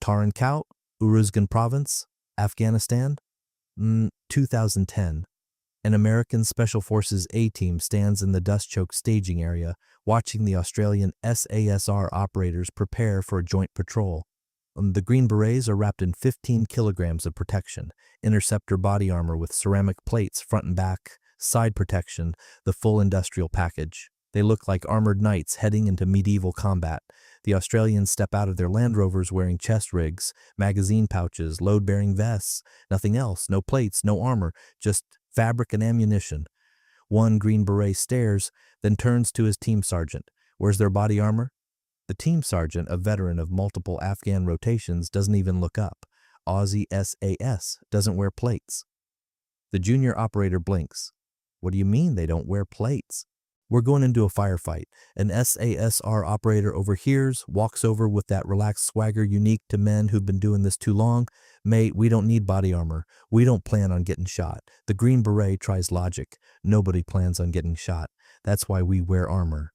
Taran Khaut, Uruzgan Province, Afghanistan. 2010. An American Special Forces A-team stands in the dust-choked staging area, watching the Australian SASR operators prepare for a joint patrol. The Green Berets are wrapped in 15 kilograms of protection, interceptor body armor with ceramic plates front and back, side protection, the full industrial package. They look like armored knights heading into medieval combat. The Australians step out of their Land Rovers wearing chest rigs, magazine pouches, load-bearing vests. Nothing else, no plates, no armor, just fabric and ammunition. One Green Beret stares, then turns to his team sergeant. Where's their body armor? The team sergeant, a veteran of multiple Afghan rotations, doesn't even look up. Aussie SAS doesn't wear plates. The junior operator blinks. What do you mean they don't wear plates? We're going into a firefight. An SASR operator overhears, walks over with that relaxed swagger unique to men who've been doing this too long. Mate, we don't need body armor. We don't plan on getting shot. The Green Beret tries logic. Nobody plans on getting shot. That's why we wear armor.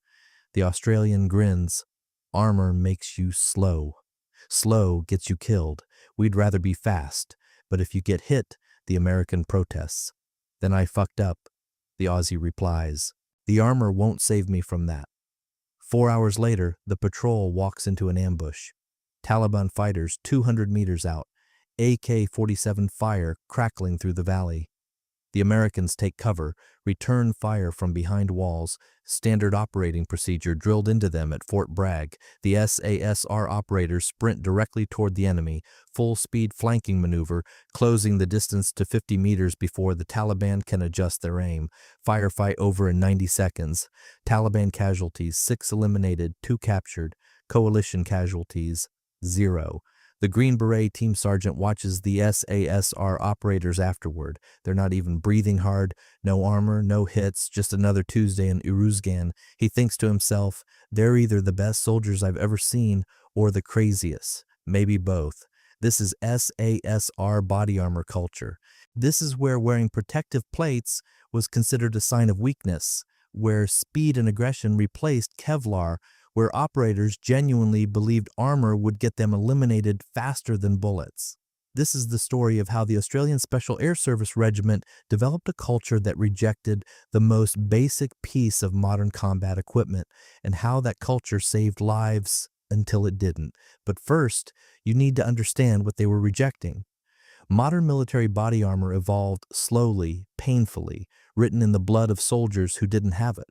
The Australian grins. Armor makes you slow. Slow gets you killed. We'd rather be fast. But if you get hit, the American protests. Then I fucked up. The Aussie replies. The armor won't save me from that. 4 hours later, the patrol walks into an ambush. Taliban fighters 200 meters out. AK-47 fire crackling through the valley. The Americans take cover, return fire from behind walls, standard operating procedure drilled into them at Fort Bragg. The SASR operators sprint directly toward the enemy, full-speed flanking maneuver, closing the distance to 50 meters before the Taliban can adjust their aim. Firefight over in 90 seconds. Taliban casualties, 6 eliminated, 2 captured. Coalition casualties, 0. The Green Beret team sergeant watches the SASR operators afterward. They're not even breathing hard, no armor, no hits, just another Tuesday in Uruzgan. He thinks to himself, they're either the best soldiers I've ever seen or the craziest, maybe both. This is SASR body armor culture. This is where wearing protective plates was considered a sign of weakness, where speed and aggression replaced Kevlar, where operators genuinely believed armor would get them eliminated faster than bullets. This is the story of how the Australian Special Air Service Regiment developed a culture that rejected the most basic piece of modern combat equipment, and how that culture saved lives until it didn't. But first, you need to understand what they were rejecting. Modern military body armor evolved slowly, painfully, written in the blood of soldiers who didn't have it.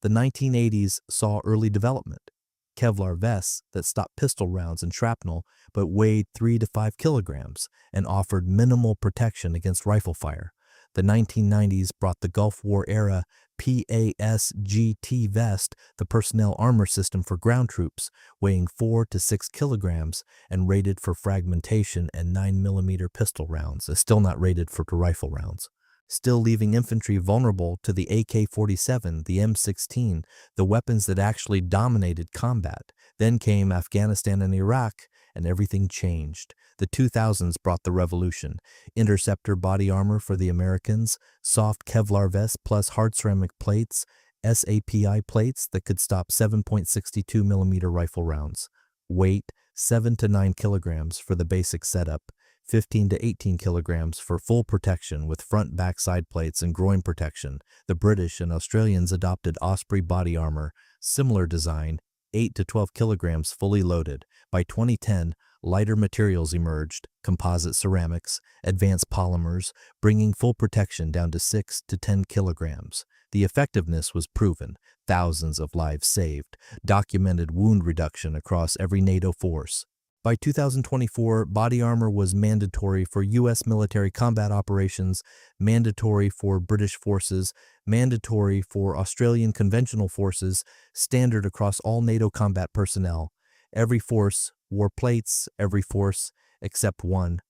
The 1980s saw early development. Kevlar vests that stopped pistol rounds and shrapnel but weighed 3 to 5 kilograms and offered minimal protection against rifle fire. The 1990s brought the Gulf War era PASGT vest, the personnel armor system for ground troops, weighing 4 to 6 kilograms and rated for fragmentation and 9mm pistol rounds, still not rated for rifle rounds. Still leaving infantry vulnerable to the AK-47, the M16, the weapons that actually dominated combat. Then came Afghanistan and Iraq, and everything changed. The 2000s brought the revolution. Interceptor body armor for the Americans, soft Kevlar vests plus hard ceramic plates, SAPI plates that could stop 7.62mm rifle rounds. Weight, 7 to 9 kilograms for the basic setup. 15 to 18 kilograms for full protection with front, back, side plates and groin protection. The British and Australians adopted Osprey body armor, similar design, 8 to 12 kilograms fully loaded. By 2010, lighter materials emerged, composite ceramics, advanced polymers, bringing full protection down to 6 to 10 kilograms. The effectiveness was proven, thousands of lives saved, documented wound reduction across every NATO force. By 2024, body armor was mandatory for U.S. military combat operations, mandatory for British forces, mandatory for Australian conventional forces, standard across all NATO combat personnel. Every force wore plates, every force except one,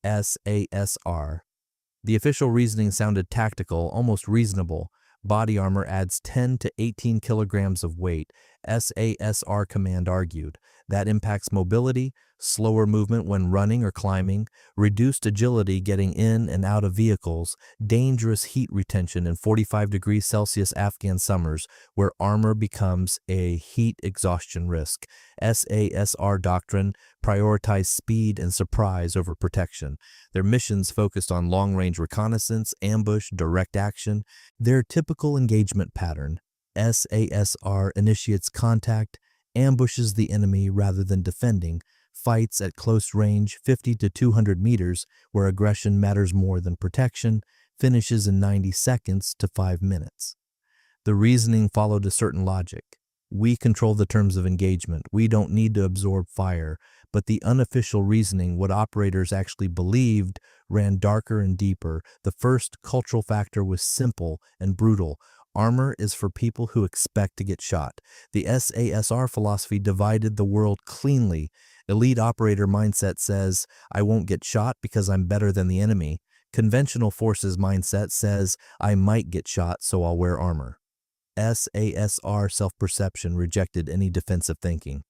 SASR. The official reasoning sounded tactical, almost reasonable. Body armor adds 10 to 18 kilograms of weight. SASR command argued. That impacts mobility, slower movement when running or climbing, reduced agility getting in and out of vehicles, dangerous heat retention in 45 degrees Celsius Afghan summers where armor becomes a heat exhaustion risk. SASR doctrine prioritized speed and surprise over protection. Their missions focused on long-range reconnaissance, ambush, direct action. Their typical engagement pattern: SASR initiates contact, ambushes the enemy rather than defending, fights at close range 50 to 200 meters where aggression matters more than protection, finishes in 90 seconds to 5 minutes. The reasoning followed a certain logic. We control the terms of engagement. We don't need to absorb fire. But the unofficial reasoning, what operators actually believed, ran darker and deeper. The first cultural factor was simple and brutal. Armor is for people who expect to get shot. The SASR philosophy divided the world cleanly. Elite operator mindset says, I won't get shot because I'm better than the enemy. Conventional forces mindset says, I might get shot, so I'll wear armor. SASR self-perception rejected any defensive thinking.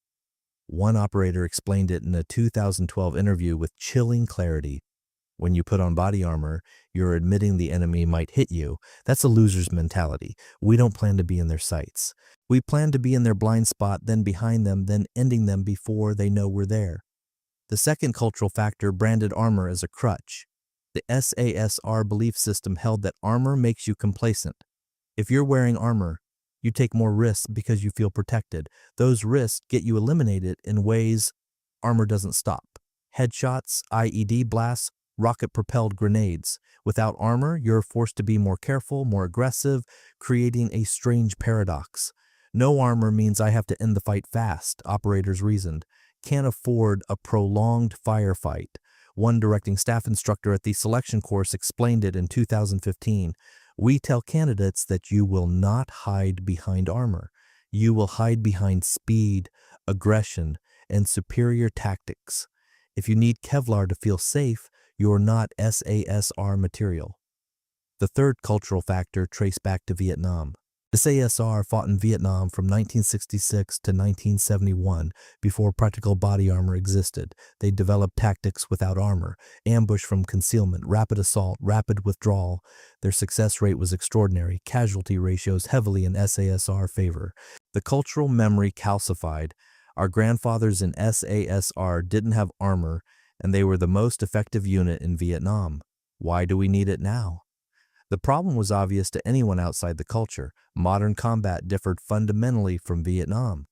One operator explained it in a 2012 interview with chilling clarity. When you put on body armor, you're admitting the enemy might hit you. That's a loser's mentality. We don't plan to be in their sights. We plan to be in their blind spot, then behind them, then ending them before they know we're there. The second cultural factor branded armor as a crutch. The SASR belief system held that armor makes you complacent. If you're wearing armor, you take more risks because you feel protected. Those risks get you eliminated in ways armor doesn't stop. Headshots, IED blasts, rocket-propelled grenades. Without armor, you're forced to be more careful, more aggressive, creating a strange paradox. No armor means I have to end the fight fast, operators reasoned. Can't afford a prolonged firefight. One directing staff instructor at the selection course explained it in 2015. We tell candidates that you will not hide behind armor. You will hide behind speed, aggression, and superior tactics. If you need Kevlar to feel safe, you're not SASR material. The third cultural factor traced back to Vietnam. SASR fought in Vietnam from 1966 to 1971 before practical body armor existed. They developed tactics without armor, ambush from concealment, rapid assault, rapid withdrawal. Their success rate was extraordinary, casualty ratios heavily in SASR favor. The cultural memory calcified. Our grandfathers in SASR didn't have armor, and they were the most effective unit in Vietnam. Why do we need it now? The problem was obvious to anyone outside the culture. Modern combat differed fundamentally from Vietnam.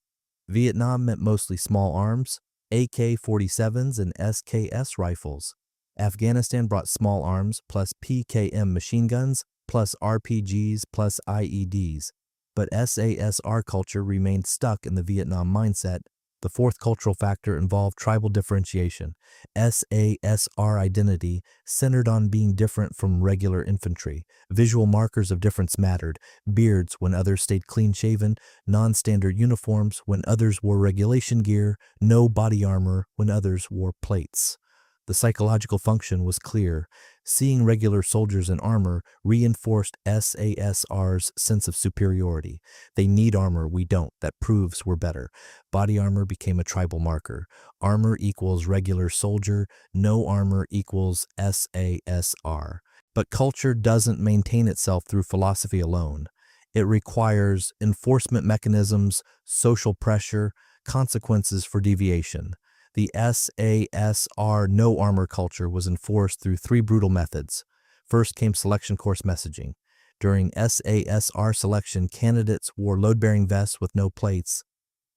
Vietnam meant mostly small arms, AK-47s and SKS rifles. Afghanistan brought small arms plus PKM machine guns plus RPGs plus IEDs. But SASR culture remained stuck in the Vietnam mindset. The fourth cultural factor involved tribal differentiation. SASR identity centered on being different from regular infantry. Visual markers of difference mattered. Beards when others stayed clean-shaven, non-standard uniforms when others wore regulation gear, no body armor when others wore plates. The psychological function was clear. Seeing regular soldiers in armor reinforced SASR's sense of superiority. They need armor, we don't. That proves we're better. Body armor became a tribal marker. Armor equals regular soldier, no armor equals SASR. But culture doesn't maintain itself through philosophy alone. It requires enforcement mechanisms, social pressure, consequences for deviation. The SASR no armor culture was enforced through three brutal methods. First came selection course messaging. During SASR selection, candidates wore load-bearing vests with no plates.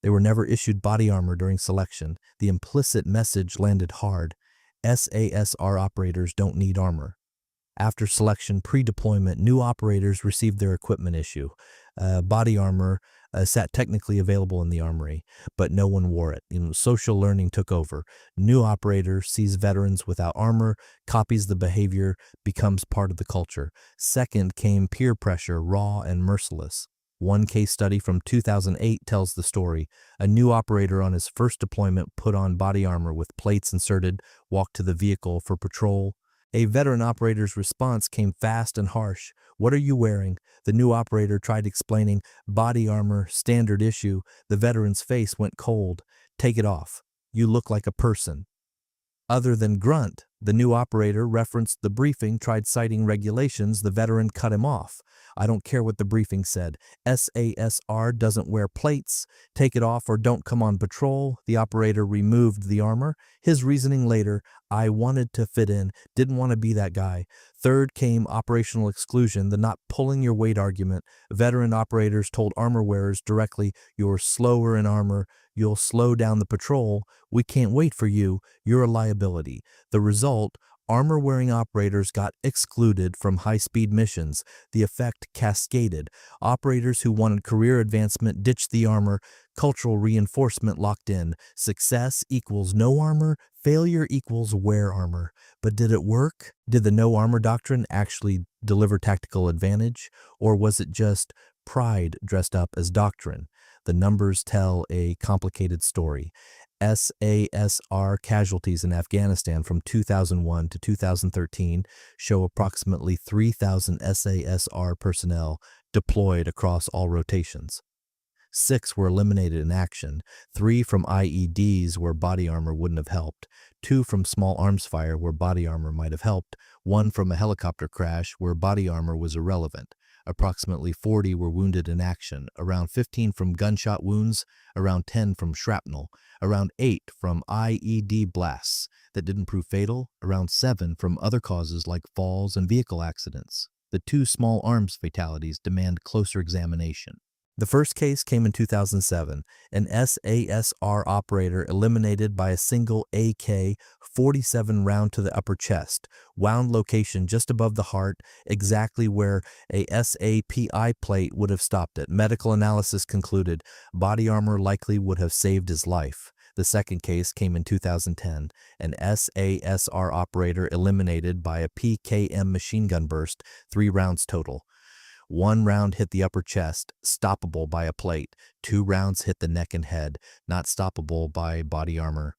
They were never issued body armor during selection. The implicit message landed hard. SASR operators don't need armor. After selection, pre-deployment, new operators received their equipment issue. Body armor sat technically available in the armory, but no one wore it. Social learning took over. New operator sees veterans without armor, copies the behavior, becomes part of the culture. Second came peer pressure, raw and merciless. One case study from 2008 tells the story. A new operator on his first deployment put on body armor with plates inserted, walked to the vehicle for patrol. A veteran operator's response came fast and harsh. "What are you wearing?" The new operator tried explaining, "Body armor, standard issue." The veteran's face went cold. "Take it off. You look like a person." Other than grunt, the new operator referenced the briefing, tried citing regulations. The veteran cut him off. "I don't care what the briefing said. SASR doesn't wear plates. Take it off or don't come on patrol." The operator removed the armor. His reasoning later, "I wanted to fit in, didn't want to be that guy." Third came operational exclusion, the not pulling your weight argument. Veteran operators told armor wearers directly, "You're slower in armor. You'll slow down the patrol. We can't wait for you. You're a liability." The result, armor-wearing operators got excluded from high-speed missions. The effect cascaded. Operators who wanted career advancement ditched the armor. Cultural reinforcement locked in. Success equals no armor. Failure equals wear armor. But did it work? Did the no armor doctrine actually deliver tactical advantage? Or was it just pride dressed up as doctrine? The numbers tell a complicated story. SASR casualties in Afghanistan from 2001 to 2013 show approximately 3,000 SASR personnel deployed across all rotations. 6 were eliminated in action, 3 from IEDs where body armor wouldn't have helped, 2 from small arms fire where body armor might have helped, 1 from a helicopter crash where body armor was irrelevant. Approximately 40 were wounded in action, around 15 from gunshot wounds, around 10 from shrapnel, around 8 from IED blasts that didn't prove fatal, around 7 from other causes like falls and vehicle accidents. The 2 small arms fatalities demand closer examination. The first case came in 2007, an SASR operator eliminated by a single AK-47 round to the upper chest, wound location just above the heart, exactly where a SAPI plate would have stopped it. Medical analysis concluded body armor likely would have saved his life. The second case came in 2010, an SASR operator eliminated by a PKM machine gun burst, 3 rounds total. 1 round hit the upper chest, stoppable by a plate. 2 rounds hit the neck and head, not stoppable by body armor.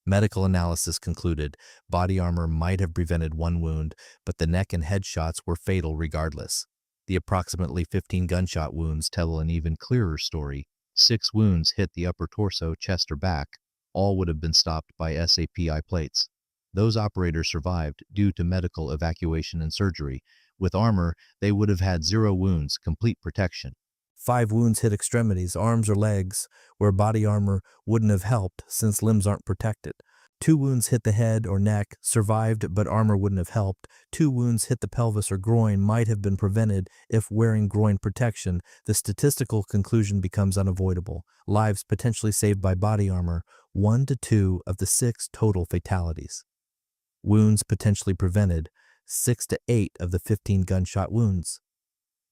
Medical analysis concluded body armor might have prevented 1 wound, but the neck and head shots were fatal regardless. The approximately 15 gunshot wounds tell an even clearer story. 6 wounds hit the upper torso, chest, or back. All would have been stopped by SAPI plates. Those operators survived due to medical evacuation and surgery. With armor, they would have had 0 wounds, complete protection. 5 wounds hit extremities, arms or legs, where body armor wouldn't have helped since limbs aren't protected. 2 wounds hit the head or neck, survived but armor wouldn't have helped. 2 wounds hit the pelvis or groin, might have been prevented if wearing groin protection. The statistical conclusion becomes unavoidable. Lives potentially saved by body armor, 1 to 2 of the 6 total fatalities. Wounds potentially prevented, 6 to 8 of the 15 gunshot wounds.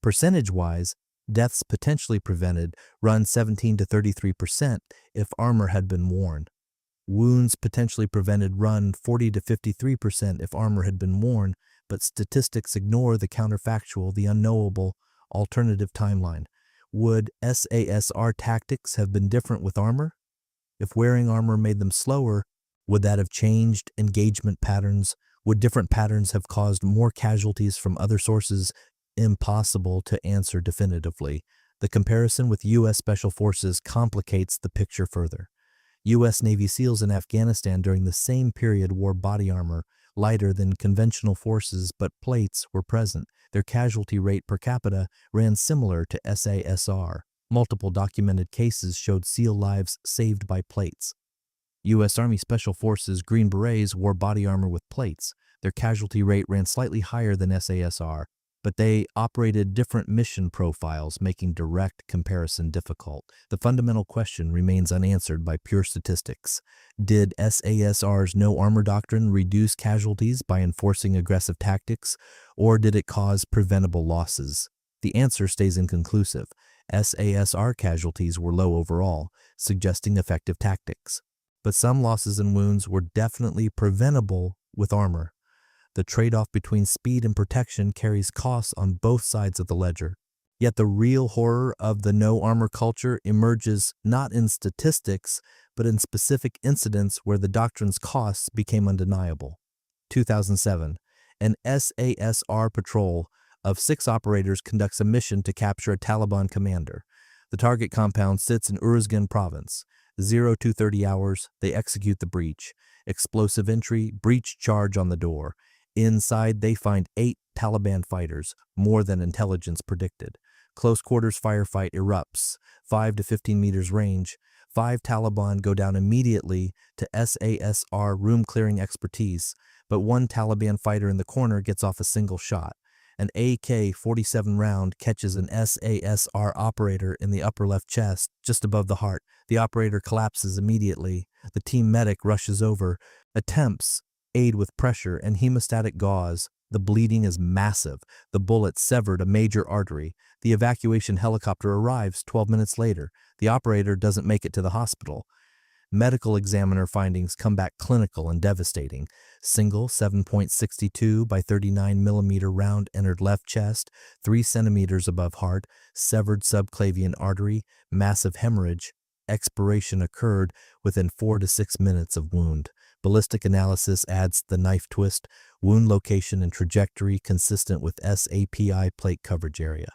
Percentage-wise, deaths potentially prevented run 17 to 33% if armor had been worn. Wounds potentially prevented run 40 to 53% if armor had been worn, but statistics ignore the counterfactual, the unknowable, alternative timeline. Would SASR tactics have been different with armor? If wearing armor made them slower, would that have changed engagement patterns? Would different patterns have caused more casualties from other sources? Impossible to answer definitively. The comparison with U.S. Special Forces complicates the picture further. U.S. Navy SEALs in Afghanistan during the same period wore body armor, lighter than conventional forces, but plates were present. Their casualty rate per capita ran similar to SASR. Multiple documented cases showed SEAL lives saved by plates. U.S. Army Special Forces Green Berets wore body armor with plates. Their casualty rate ran slightly higher than SASR, but they operated different mission profiles, making direct comparison difficult. The fundamental question remains unanswered by pure statistics. Did SASR's no armor doctrine reduce casualties by enforcing aggressive tactics, or did it cause preventable losses? The answer stays inconclusive. SASR casualties were low overall, suggesting effective tactics. But some losses and wounds were definitely preventable with armor. The trade-off between speed and protection carries costs on both sides of the ledger. Yet the real horror of the no-armor culture emerges not in statistics, but in specific incidents where the doctrine's costs became undeniable. 2007, an SASR patrol of 6 operators conducts a mission to capture a Taliban commander. The target compound sits in Uruzgan province. 0230 hours, they execute the breach. Explosive entry, breach charge on the door. Inside, they find 8 Taliban fighters, more than intelligence predicted. Close quarters firefight erupts, 5 to 15 meters range. 5 Taliban go down immediately to SASR room clearing expertise, but 1 Taliban fighter in the corner gets off a single shot. An AK-47 round catches an SASR operator in the upper left chest, just above the heart. The operator collapses immediately. The team medic rushes over, attempts aid with pressure and hemostatic gauze. The bleeding is massive. The bullet severed a major artery. The evacuation helicopter arrives 12 minutes later. The operator doesn't make it to the hospital. Medical examiner findings come back clinical and devastating. Single 7.62 by 39 millimeter round entered left chest, 3 centimeters above heart, severed subclavian artery, massive hemorrhage. Expiration occurred within 4 to 6 minutes of wound. Ballistic analysis adds the knife twist, wound location and trajectory consistent with SAPI plate coverage area.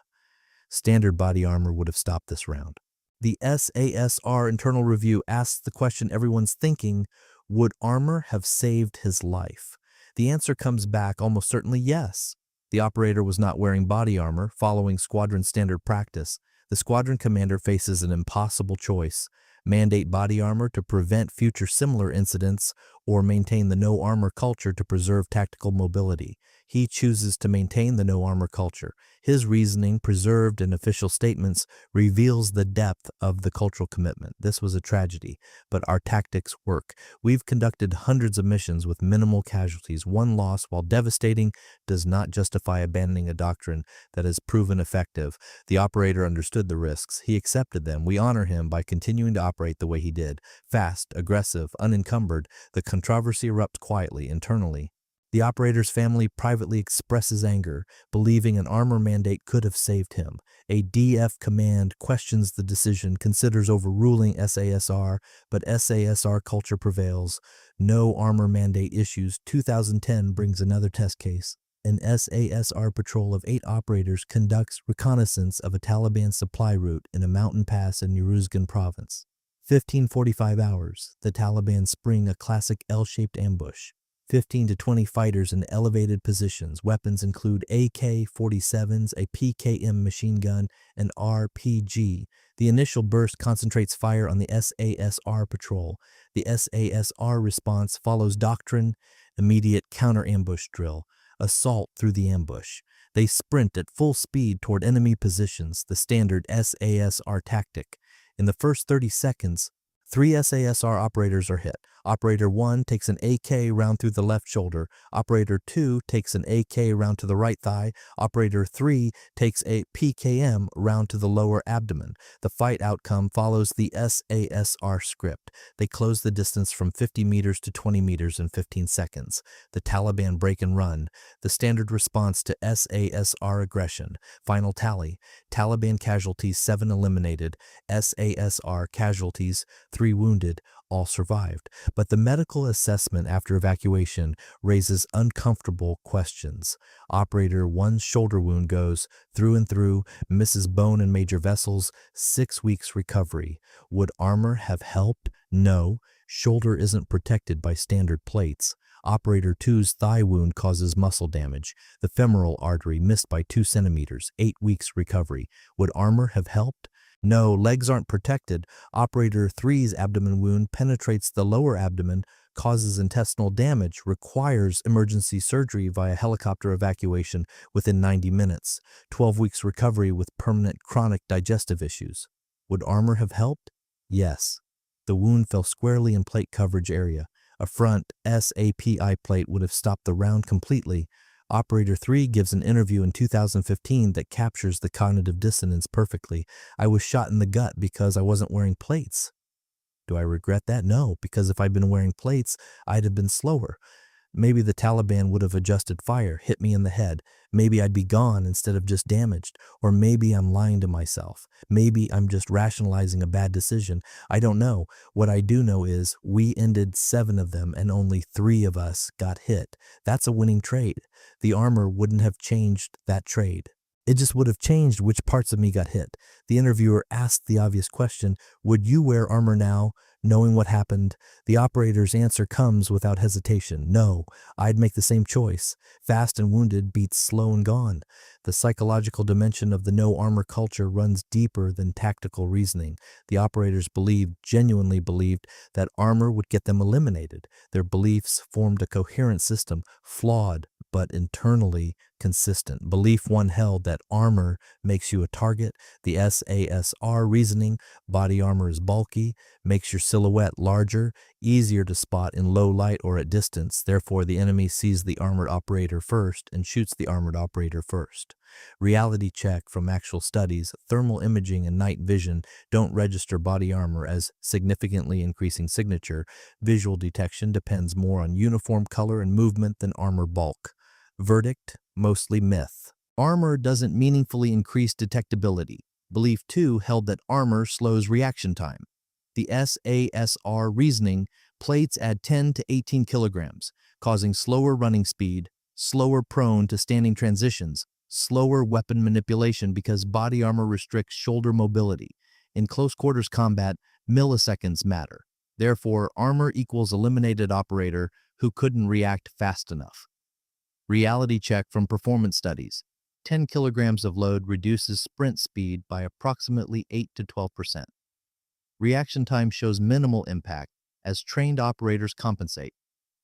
Standard body armor would have stopped this round. The SASR internal review asks the question everyone's thinking, would armor have saved his life? The answer comes back almost certainly yes. The operator was not wearing body armor, following squadron standard practice. The squadron commander faces an impossible choice: mandate body armor to prevent future similar incidents, or maintain the no armor culture to preserve tactical mobility. He chooses to maintain the no armor culture. His reasoning, preserved in official statements, reveals the depth of the cultural commitment. This was a tragedy, but our tactics work. We've conducted hundreds of missions with minimal casualties. One loss, while devastating, does not justify abandoning a doctrine that has proven effective. The operator understood the risks. He accepted them. We honor him by continuing to operate the way he did. Fast, aggressive, unencumbered. The controversy erupts quietly, internally. The operator's family privately expresses anger, believing an armor mandate could have saved him. A DF command questions the decision, considers overruling SASR, but SASR culture prevails. No armor mandate issues. 2010 brings another test case. An SASR patrol of 8 operators conducts reconnaissance of a Taliban supply route in a mountain pass in Uruzgan province. 15:45 hours, the Taliban spring a classic L-shaped ambush. 15 to 20 fighters in elevated positions. Weapons include AK-47s, a PKM machine gun, and RPG. The initial burst concentrates fire on the SASR patrol. The SASR response follows doctrine, immediate counter-ambush drill, assault through the ambush. They sprint at full speed toward enemy positions, the standard SASR tactic. In the first 30 seconds, 3 SASR operators are hit. Operator 1 takes an AK round through the left shoulder. Operator 2 takes an AK round to the right thigh. Operator 3 takes a PKM round to the lower abdomen. The fight outcome follows the SASR script. They close the distance from 50 meters to 20 meters in 15 seconds. The Taliban break and run. The standard response to SASR aggression. Final tally: Taliban casualties 7 eliminated. SASR casualties 3 wounded. All survived. But the medical assessment after evacuation raises uncomfortable questions. Operator 1's shoulder wound goes through and through, misses bone and major vessels, 6 weeks recovery. Would armor have helped? No. Shoulder isn't protected by standard plates. Operator 2's thigh wound causes muscle damage. The femoral artery missed by 2 centimeters, 8 weeks recovery. Would armor have helped? No, legs aren't protected. Operator 3's abdomen wound penetrates the lower abdomen, causes intestinal damage, requires emergency surgery via helicopter evacuation within 90 minutes. 12 weeks recovery with permanent chronic digestive issues. Would armor have helped? Yes. The wound fell squarely in plate coverage area. A front SAPI plate would have stopped the round completely. Operator 3 gives an interview in 2015 that captures the cognitive dissonance perfectly. I was shot in the gut because I wasn't wearing plates. Do I regret that? No, because if I'd been wearing plates, I'd have been slower. Maybe the Taliban would have adjusted fire, hit me in the head. Maybe I'd be gone instead of just damaged. Or maybe I'm lying to myself. Maybe I'm just rationalizing a bad decision. I don't know. What I do know is we ended 7 of them and only 3 of us got hit. That's a winning trade. The armor wouldn't have changed that trade. It just would have changed which parts of me got hit. The interviewer asked the obvious question, would you wear armor now, knowing what happened? The operator's answer comes without hesitation. No, I'd make the same choice. Fast and wounded beats slow and gone. The psychological dimension of the no armor culture runs deeper than tactical reasoning. The operators genuinely believed, that armor would get them eliminated. Their beliefs formed a coherent system, flawed but internally consistent. Belief 1 held that armor makes you a target. The SASR reasoning, body armor is bulky, makes your silhouette larger, easier to spot in low light or at distance. Therefore, the enemy sees the armored operator first and shoots the armored operator first. Reality check from actual studies, thermal imaging and night vision don't register body armor as significantly increasing signature. Visual detection depends more on uniform color and movement than armor bulk. Verdict, mostly myth. Armor doesn't meaningfully increase detectability. Belief 2 held that armor slows reaction time. The SASR reasoning, plates add 10 to 18 kilograms, causing slower running speed, slower prone to standing transitions, slower weapon manipulation because body armor restricts shoulder mobility. In close quarters combat, milliseconds matter. Therefore, armor equals eliminated operator who couldn't react fast enough. Reality check from performance studies. 10 kilograms of load reduces sprint speed by approximately 8 to 12%. Reaction time shows minimal impact as trained operators compensate,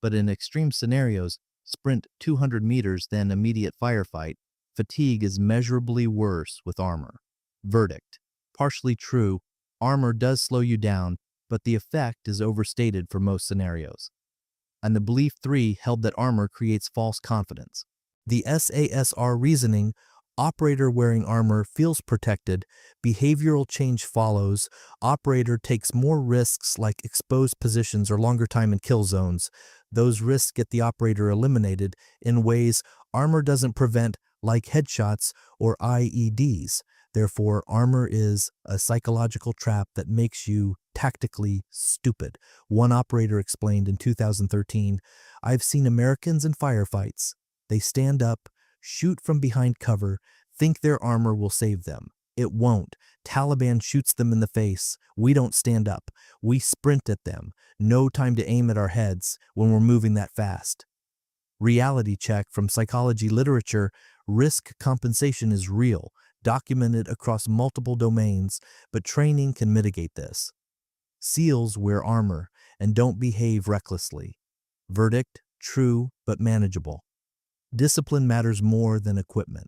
but in extreme scenarios, sprint 200 meters then immediate firefight, fatigue is measurably worse with armor. Verdict. Partially true, armor does slow you down, but the effect is overstated for most scenarios. And the belief 3 held that armor creates false confidence. The SASR reasoning, operator wearing armor feels protected, behavioral change follows, operator takes more risks like exposed positions or longer time in kill zones. Those risks get the operator eliminated in ways armor doesn't prevent, like headshots or IEDs. Therefore, armor is a psychological trap that makes you tactically stupid. One operator explained in 2013, I've seen Americans in firefights. They stand up, shoot from behind cover, think their armor will save them. It won't. Taliban shoots them in the face. We don't stand up. We sprint at them. No time to aim at our heads when we're moving that fast. Reality check from psychology literature, risk compensation is real, documented across multiple domains, but training can mitigate this. SEALs wear armor and don't behave recklessly. Verdict, true but manageable. Discipline matters more than equipment.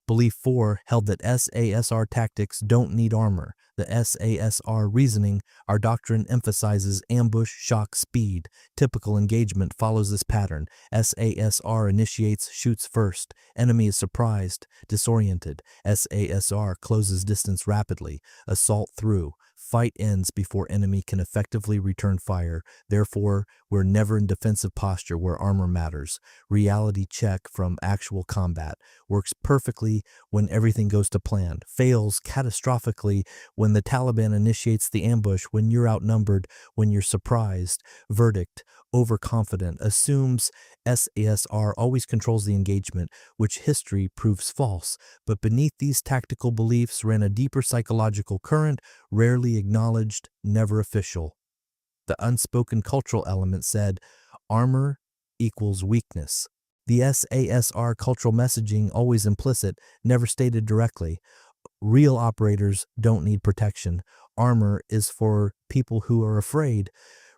Belief 4 held that SASR tactics don't need armor. The SASR reasoning, our doctrine emphasizes ambush, shock, speed. Typical engagement follows this pattern. SASR initiates, shoots first. Enemy is surprised, disoriented. SASR closes distance rapidly. Assault through. Fight ends before enemy can effectively return fire. Therefore, we're never in defensive posture where armor matters. Reality check from actual combat. Works perfectly when everything goes to plan. Fails catastrophically when the Taliban initiates the ambush, when you're outnumbered, when you're surprised. Verdict, overconfident, assumes SASR always controls the engagement, which history proves false. But beneath these tactical beliefs ran a deeper psychological current, rarely acknowledged, never official. The unspoken cultural element said, armor equals weakness. The SASR cultural messaging, always implicit, never stated directly. Real operators don't need protection. Armor is for people who are afraid.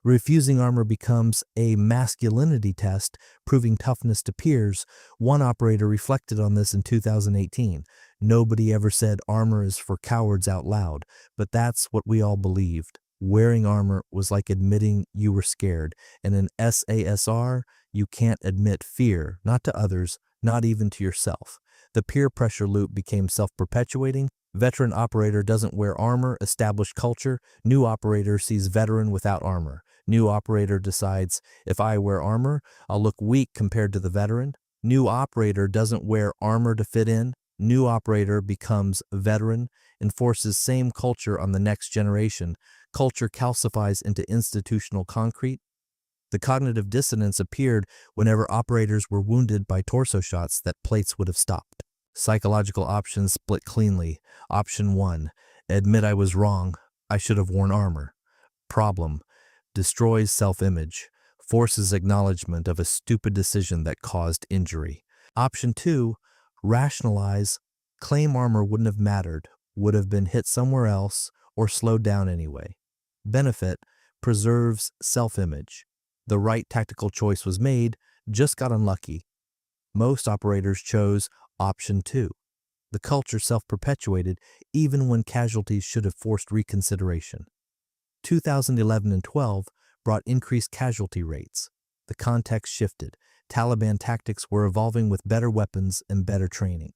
Refusing armor becomes a masculinity test, proving toughness to peers. One operator reflected on this in 2018. Nobody ever said armor is for cowards out loud, but that's what we all believed. Wearing armor was like admitting you were scared, and in SASR, you can't admit fear, not to others, not even to yourself. The peer pressure loop became self-perpetuating. Veteran operator doesn't wear armor, established culture. New operator sees veteran without armor. New operator decides, if I wear armor, I'll look weak compared to the veteran. New operator doesn't wear armor to fit in. New operator becomes veteran, enforces same culture on the next generation. Culture calcifies into institutional concrete. The cognitive dissonance appeared whenever operators were wounded by torso shots that plates would have stopped. Psychological options split cleanly. Option 1, admit I was wrong. I should have worn armor. Problem, destroys self-image, forces acknowledgement of a stupid decision that caused injury. Option 2, rationalize, claim armor wouldn't have mattered, would have been hit somewhere else or slowed down anyway. Benefit, preserves self-image. The right tactical choice was made, just got unlucky. Most operators chose option 2. The culture self-perpetuated even when casualties should have forced reconsideration. 2011 and 12 brought increased casualty rates. The context shifted. Taliban tactics were evolving with better weapons and better training.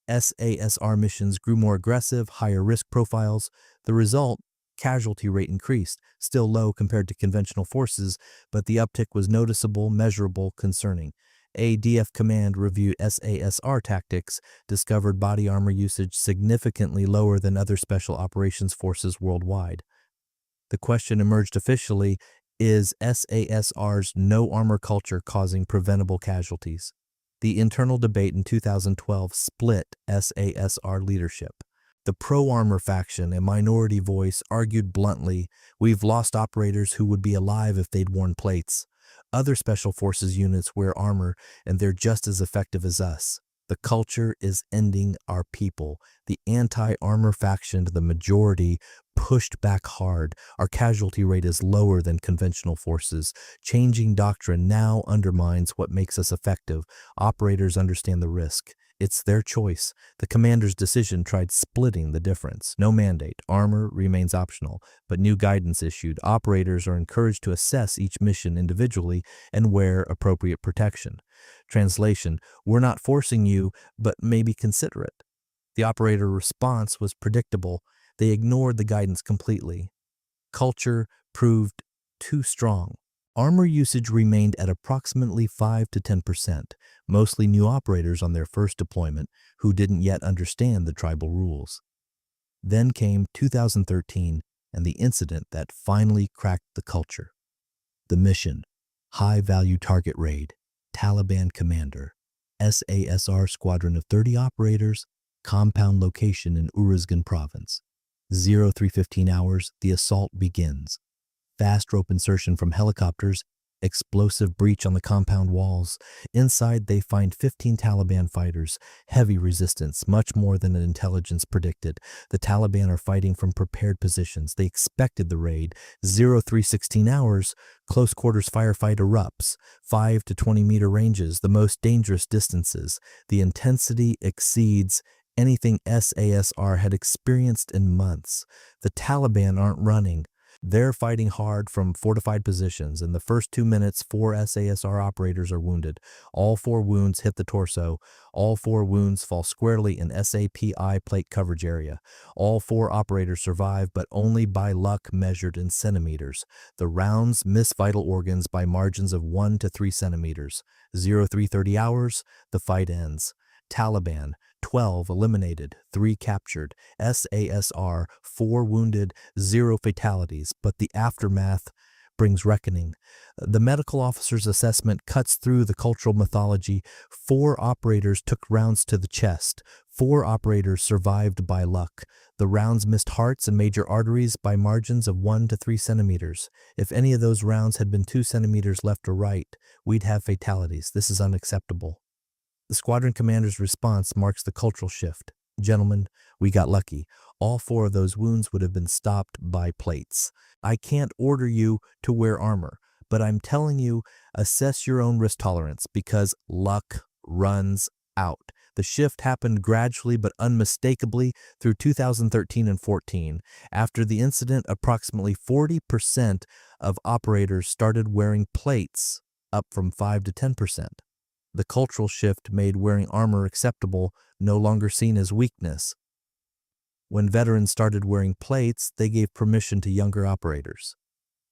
SASR missions grew more aggressive, higher risk profiles. The result, casualty rate increased, still low compared to conventional forces, but the uptick was noticeable, measurable, concerning. ADF Command reviewed SASR tactics, discovered body armor usage significantly lower than other special operations forces worldwide. The question emerged officially, is SASR's no armor culture causing preventable casualties? The internal debate in 2012 split SASR leadership. The pro-armor faction, a minority voice, argued bluntly, we've lost operators who would be alive if they'd worn plates. Other special forces units wear armor and they're just as effective as us. The culture is ending our people. The anti-armor faction, the majority, pushed back hard. Our casualty rate is lower than conventional forces. Changing doctrine now undermines what makes us effective. Operators understand the risk. It's their choice. The commander's decision tried splitting the difference. No mandate. Armor remains optional, but new guidance issued. Operators are encouraged to assess each mission individually and wear appropriate protection. Translation, we're not forcing you, but maybe consider it. The operator response was predictable. They ignored the guidance completely. Culture proved too strong. Armor usage remained at approximately 5 to 10%, mostly new operators on their first deployment who didn't yet understand the tribal rules. Then came 2013 and the incident that finally cracked the culture. The mission, high-value target raid, Taliban commander, SASR squadron of 30 operators, compound location in Uruzgan province. 0315 hours, the assault begins. Fast rope insertion from helicopters, explosive breach on the compound walls. Inside, they find 15 Taliban fighters, heavy resistance, much more than intelligence predicted. The Taliban are fighting from prepared positions. They expected the raid. 0316 hours, close quarters firefight erupts, 5 to 20 meter ranges, the most dangerous distances. The intensity exceeds anything SASR had experienced in months. The Taliban aren't running. They're fighting hard from fortified positions. In the first 2 minutes, 4 SASR operators are wounded. All 4 wounds hit the torso. All 4 wounds fall squarely in SAPI plate coverage area. All 4 operators survive, but only by luck measured in centimeters. The rounds miss vital organs by margins of 1 to 3 centimeters. 0330 hours, the fight ends. Taliban, 12 eliminated, 3 captured, SASR, 4 wounded, 0 fatalities, but the aftermath brings reckoning. The medical officer's assessment cuts through the cultural mythology. 4 operators took rounds to the chest. 4 operators survived by luck. The rounds missed hearts and major arteries by margins of 1 to 3 centimeters. If any of those rounds had been 2 centimeters left or right, we'd have fatalities. This is unacceptable. The squadron commander's response marks the cultural shift. Gentlemen, we got lucky. All 4 of those wounds would have been stopped by plates. I can't order you to wear armor, but I'm telling you, assess your own risk tolerance because luck runs out. The shift happened gradually but unmistakably through 2013 and 14. After the incident, approximately 40% of operators started wearing plates, up from 5 to 10%. The cultural shift made wearing armor acceptable, no longer seen as weakness. When veterans started wearing plates, they gave permission to younger operators.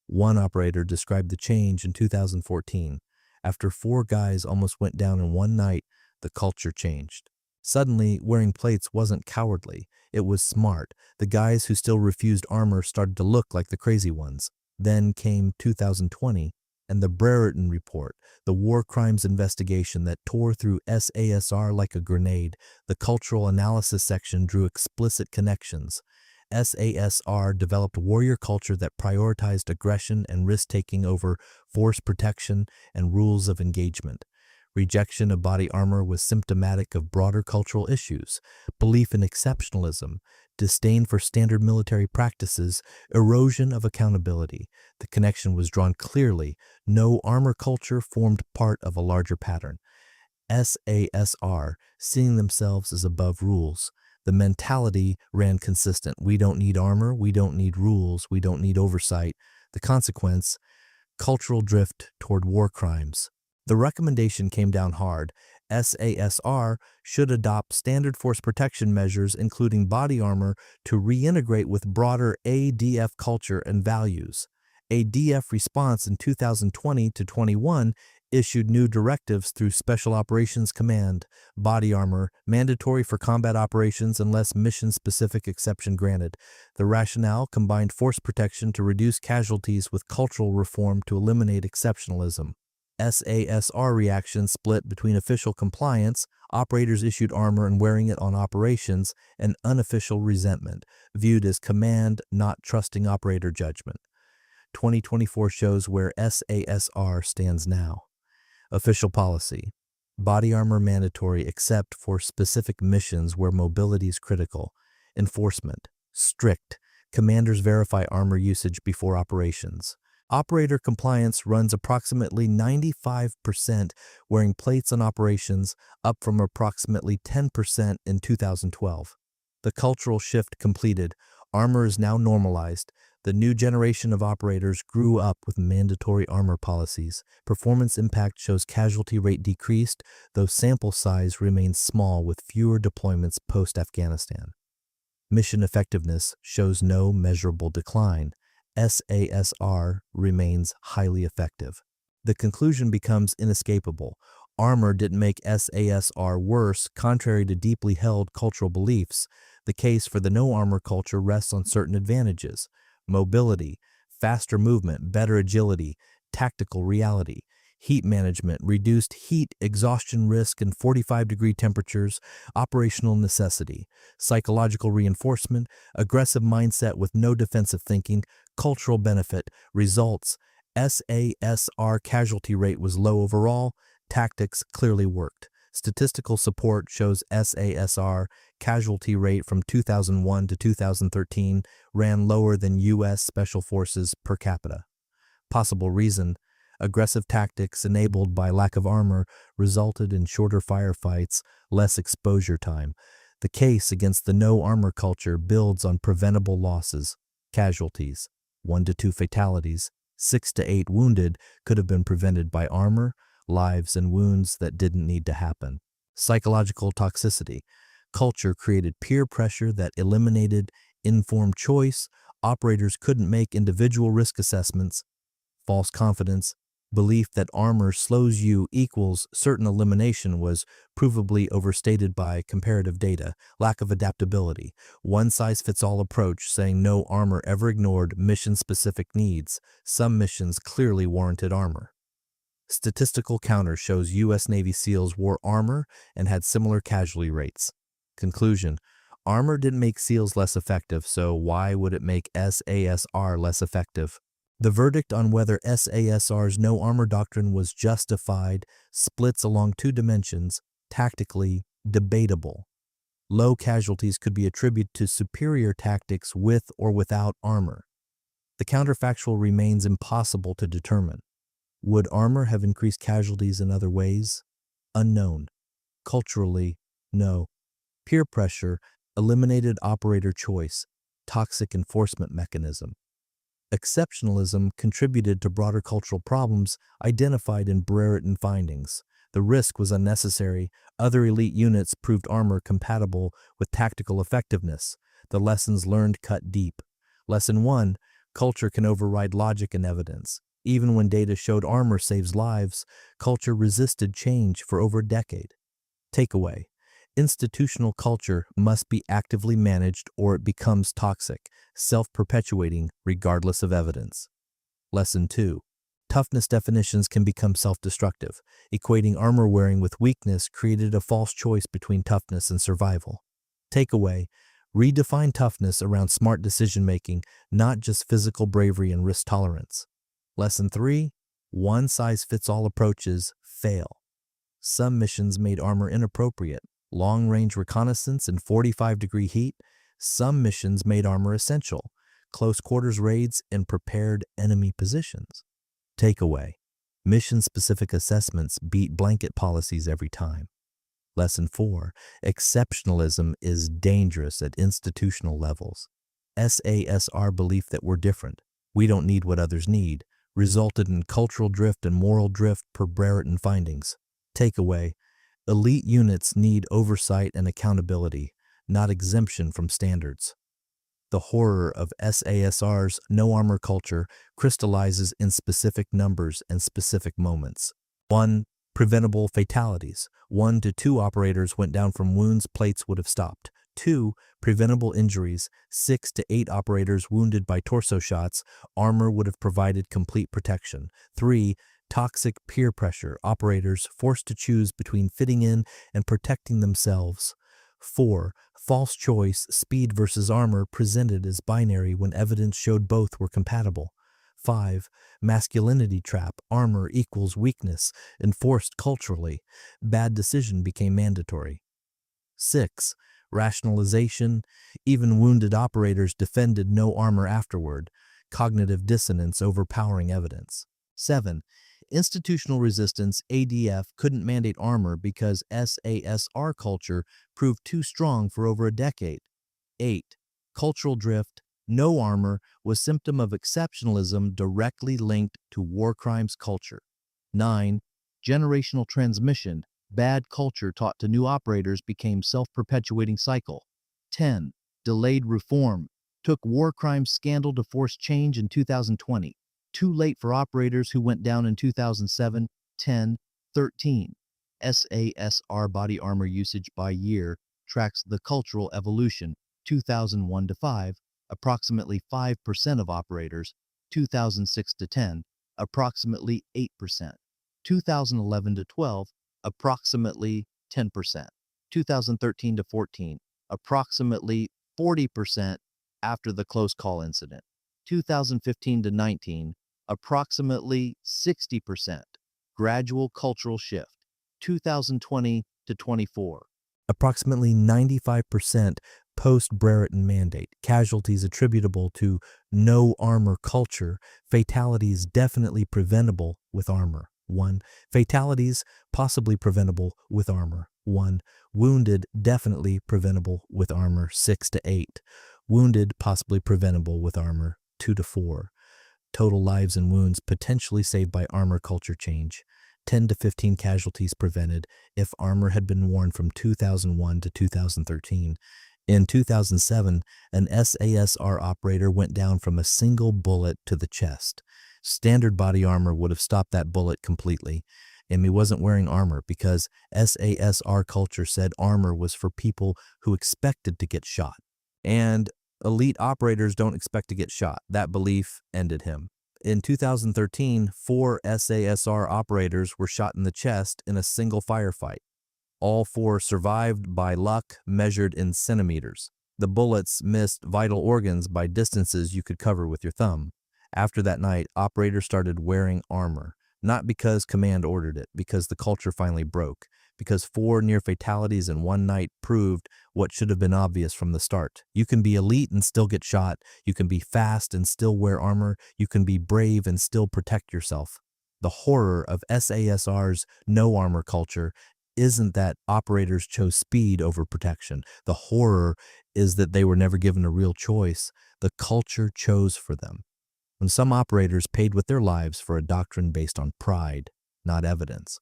One operator described the change in 2014. After 4 guys almost went down in one night, the culture changed. Suddenly, wearing plates wasn't cowardly. It was smart. The guys who still refused armor started to look like the crazy ones. Then came 2020 and the Brereton Report, the war crimes investigation that tore through SASR like a grenade. The cultural analysis section drew explicit connections. SASR developed a warrior culture that prioritized aggression and risk-taking over force protection and rules of engagement. Rejection of body armor was symptomatic of broader cultural issues: belief in exceptionalism, disdain for standard military practices, erosion of accountability. The connection was drawn clearly. No armor culture formed part of a larger pattern. SASR, seeing themselves as above rules. The mentality ran consistent. We don't need armor, we don't need rules, we don't need oversight. The consequence: cultural drift toward war crimes. The recommendation came down hard. SASR should adopt standard force protection measures, including body armor, to reintegrate with broader ADF culture and values. ADF response in 2020 to 21 issued new directives through Special Operations Command: body armor, mandatory for combat operations unless mission-specific exception granted. The rationale combined force protection to reduce casualties with cultural reform to eliminate exceptionalism. SASR reaction split between official compliance, operators issued armor and wearing it on operations, and unofficial resentment, viewed as command, not trusting operator judgment. 2024 shows where SASR stands now. Official policy: body armor mandatory except for specific missions where mobility is critical. Enforcement: strict. Commanders verify armor usage before operations. Operator compliance runs approximately 95% wearing plates on operations, up from approximately 10% in 2012. The cultural shift completed. Armor is now normalized. The new generation of operators grew up with mandatory armor policies. Performance impact shows casualty rate decreased, though sample size remains small with fewer deployments post-Afghanistan. Mission effectiveness shows no measurable decline. SASR remains highly effective. The conclusion becomes inescapable. Armor didn't make SASR worse, contrary to deeply held cultural beliefs. The case for the no-armor culture rests on certain advantages: mobility, faster movement, better agility, tactical reality, heat management, reduced heat exhaustion risk in 45-degree temperatures, operational necessity, psychological reinforcement, aggressive mindset with no defensive thinking, cultural benefit. Results: SASR casualty rate was low overall, tactics clearly worked. Statistical support shows SASR casualty rate from 2001 to 2013 ran lower than U.S. Special Forces per capita. Possible reason: aggressive tactics enabled by lack of armor resulted in shorter firefights, less exposure time. The case against the no-armor culture builds on preventable losses. Casualties: 1 to 2 fatalities, 6 to 8 wounded could have been prevented by armor, lives and wounds that didn't need to happen. Psychological toxicity: culture created peer pressure that eliminated informed choice. Operators couldn't make individual risk assessments. False confidence: belief that armor slows you equals certain elimination was provably overstated by comparative data. Lack of adaptability: one-size-fits-all approach saying no armor ever ignored mission-specific needs. Some missions clearly warranted armor. Statistical counter shows U.S. Navy SEALs wore armor and had similar casualty rates. Conclusion: armor didn't make SEALs less effective, so why would it make SASR less effective? The verdict on whether SASR's no armor doctrine was justified splits along 2 dimensions: tactically debatable. Low casualties could be attributed to superior tactics with or without armor. The counterfactual remains impossible to determine. Would armor have increased casualties in other ways? Unknown. Culturally, no. Peer pressure eliminated operator choice. Toxic enforcement mechanism. Exceptionalism contributed to broader cultural problems identified in Brereton findings. The risk was unnecessary. Other elite units proved armor compatible with tactical effectiveness. The lessons learned cut deep. Lesson 1: Culture can override logic and evidence. Even when data showed armor saves lives, culture resisted change for over a decade. Takeaway: institutional culture must be actively managed or it becomes toxic, self-perpetuating regardless of evidence. Lesson 2. Toughness definitions can become self-destructive. Equating armor wearing with weakness created a false choice between toughness and survival. Takeaway: redefine toughness around smart decision-making, not just physical bravery and risk tolerance. Lesson 3. One-size-fits-all approaches fail. Some missions made armor inappropriate, long-range reconnaissance in 45-degree heat. Some missions made armor essential, close-quarters raids in prepared enemy positions. Takeaway: mission-specific assessments beat blanket policies every time. Lesson 4. Exceptionalism is dangerous at institutional levels. SASR belief that we're different, we don't need what others need, resulted in cultural drift and moral drift per Brereton findings. Takeaway: elite units need oversight and accountability, not exemption from standards. The horror of SASR's no-armor culture crystallizes in specific numbers and specific moments. 1. Preventable fatalities. 1 to 2 operators went down from wounds plates would have stopped. 2. Preventable injuries. 6 to 8 operators wounded by torso shots. Armor would have provided complete protection. 3. Toxic peer pressure. Operators forced to choose between fitting in and protecting themselves. 4. False choice, speed versus armor presented as binary when evidence showed both were compatible. 5. Masculinity trap, armor equals weakness, enforced culturally. Bad decision became mandatory. 6. Rationalization, even wounded operators defended no armor afterward. Cognitive dissonance overpowering evidence. 7. Institutional resistance, ADF couldn't mandate armor because SASR culture proved too strong for over a decade. 8. Cultural drift, no armor was symptom of exceptionalism directly linked to war crimes culture. 9. Generational transmission, bad culture taught to new operators became self-perpetuating cycle. 10. Delayed reform, took war crimes scandal to force change in 2020. Too late for operators who went down in 2007, 10, 13. SASR body armor usage by year tracks the cultural evolution. 2001 to 5, approximately 5% of operators. 2006 to 10, approximately 8%. 2011 to 12, approximately 10%. 2013 to 14, approximately 40% after the close call incident. 2015 to 19, approximately 60%. Gradual cultural shift. 2020 to 24. Approximately 95% post-Brereton mandate. Casualties attributable to no armor culture. Fatalities definitely preventable with armor. 1. Fatalities possibly preventable with armor. 1. Wounded definitely preventable with armor. 6 to 8. Wounded possibly preventable with armor. 2 to 4. Total lives and wounds potentially saved by armor culture change. 10 to 15 casualties prevented if armor had been worn from 2001 to 2013. In 2007, an SASR operator went down from a single bullet to the chest. Standard body armor would have stopped that bullet completely. And he wasn't wearing armor because SASR culture said armor was for people who expected to get shot. And elite operators don't expect to get shot. That belief ended him. In 2013, 4 SASR operators were shot in the chest in a single firefight. All 4 survived by luck measured in centimeters. The bullets missed vital organs by distances you could cover with your thumb. After that night, operators started wearing armor. Not because command ordered it, because the culture finally broke. Because 4 near fatalities in one night proved what should have been obvious from the start. You can be elite and still get shot. You can be fast and still wear armor. You can be brave and still protect yourself. The horror of SASR's no armor culture isn't that operators chose speed over protection. The horror is that they were never given a real choice. The culture chose for them. When some operators paid with their lives for a doctrine based on pride, not evidence.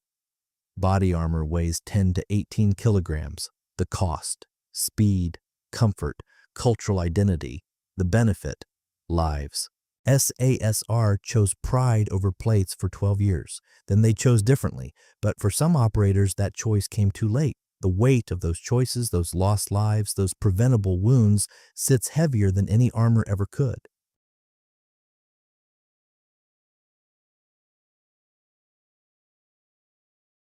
Body armor weighs 10 to 18 kilograms. The cost, speed, comfort, cultural identity, the benefit, lives. SASR chose pride over plates for 12 years. Then they chose differently, but for some operators that choice came too late. The weight of those choices, those lost lives, those preventable wounds sits heavier than any armor ever could.